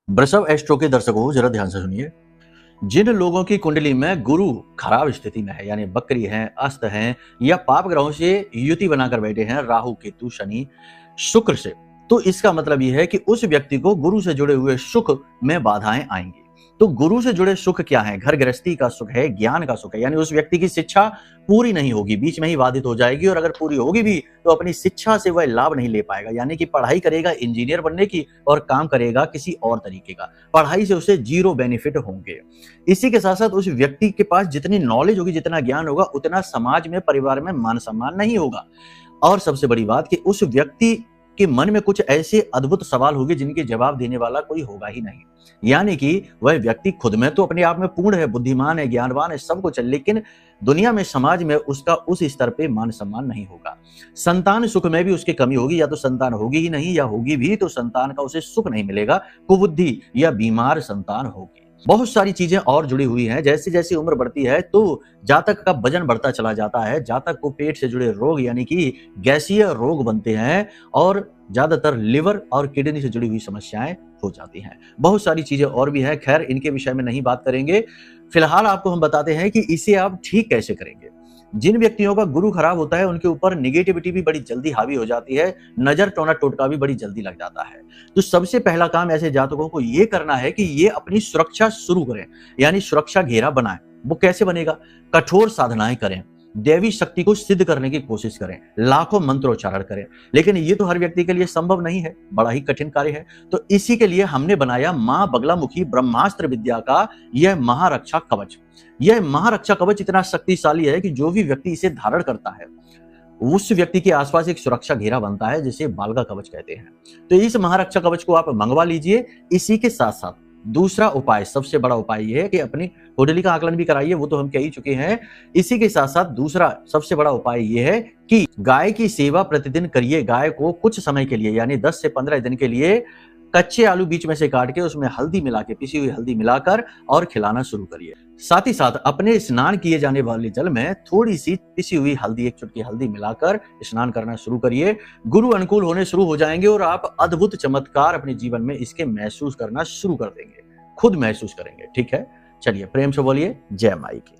वृषभ एस्ट्रो के दर्शकों जरा ध्यान से सुनिए। जिन लोगों की कुंडली में गुरु खराब स्थिति में है, यानी बकरी है, अस्त है या पाप ग्रहों से युति बनाकर बैठे हैं, राहु केतु शनि शुक्र से, तो इसका मतलब यह है कि उस व्यक्ति को गुरु से जुड़े हुए सुख में बाधाएं आएंगी। तो गुरु से जुड़े सुख क्या है? घर गृहस्थी का सुख है, ज्ञान का सुख है, यानी उस व्यक्ति की शिक्षा पूरी नहीं होगी, बीच में ही बाधित हो जाएगी, और अगर पूरी होगी भी तो अपनी शिक्षा से वह लाभ नहीं ले पाएगा। यानी कि पढ़ाई करेगा इंजीनियर बनने की और काम करेगा किसी और तरीके का, पढ़ाई से उसे जीरो बेनिफिट होंगे। इसी के साथ साथ उस व्यक्ति के पास जितनी नॉलेज होगी, जितना ज्ञान होगा, उतना समाज में, परिवार में मान सम्मान नहीं होगा। और सबसे बड़ी बात कि उस व्यक्ति के मन में कुछ ऐसे अद्भुत सवाल होंगे जिनके जवाब देने वाला कोई होगा ही नहीं। यानी कि वह व्यक्ति खुद में तो अपने आप में पूर्ण है, बुद्धिमान है, ज्ञानवान है, सब कुछ है, लेकिन दुनिया में, समाज में उसका उस स्तर पे मान सम्मान नहीं होगा। संतान सुख में भी उसकी कमी होगी, या तो संतान होगी ही नहीं, या होगी भी तो संतान का उसे सुख नहीं मिलेगा, कुबुद्धि या बीमार संतान होगी। बहुत सारी चीजें और जुड़ी हुई हैं। जैसे जैसे उम्र बढ़ती है तो जातक का वजन बढ़ता चला जाता है, जातक को पेट से जुड़े रोग यानी कि गैसीय रोग बनते हैं, और ज्यादातर लिवर और किडनी से जुड़ी हुई समस्याएं हो जाती हैं। बहुत सारी चीजें और भी हैं, खैर इनके विषय में नहीं बात करेंगे। फिलहाल आपको हम बताते हैं कि इसे आप ठीक कैसे करेंगे। जिन व्यक्तियों का गुरु खराब होता है उनके ऊपर निगेटिविटी भी बड़ी जल्दी हावी हो जाती है, नजर टोना टोटका भी बड़ी जल्दी लग जाता है। तो सबसे पहला काम ऐसे जातकों को ये करना है कि ये अपनी सुरक्षा शुरू करें, यानी सुरक्षा घेरा बनाएं। वो कैसे बनेगा? कठोर साधनाएं करें, देवी शक्ति को सिद्ध करने की कोशिश करें, लाखों मंत्रोच्चारण करें। लेकिन ये तो हर व्यक्ति के लिए संभव नहीं है, बड़ा ही कठिन कार्य है। तो इसी के लिए हमने बनाया मां बगलामुखी ब्रह्मास्त्र विद्या का यह महारक्षा कवच। यह महारक्षा कवच इतना शक्तिशाली है कि जो भी व्यक्ति इसे धारण करता है उस व्यक्ति के आसपास एक सुरक्षा घेरा बनता है, जिसे बालगा कवच कहते हैं। तो इस महारक्षा कवच को आप मंगवा लीजिए। इसी के साथ साथ दूसरा उपाय, सबसे बड़ा उपाय यह है कि अपनी कुंडली का आकलन भी कराइए, वो तो हम कह ही चुके हैं। इसी के साथ साथ दूसरा सबसे बड़ा उपाय यह है कि गाय की सेवा प्रतिदिन करिए। गाय को कुछ समय के लिए, यानी 10 से 15 दिन के लिए कच्चे आलू बीच में से काट के उसमें हल्दी मिला के, पिसी हुई हल्दी मिलाकर और खिलाना शुरू करिए। साथ ही साथ अपने स्नान किए जाने वाले जल में थोड़ी सी पिसी हुई हल्दी, एक चुटकी हल्दी मिलाकर स्नान करना शुरू करिए। गुरु अनुकूल होने शुरू हो जाएंगे और आप अद्भुत चमत्कार अपने जीवन में इसके महसूस करना शुरू कर देंगे, खुद महसूस करेंगे। ठीक है, चलिए प्रेम से बोलिए जय माई की।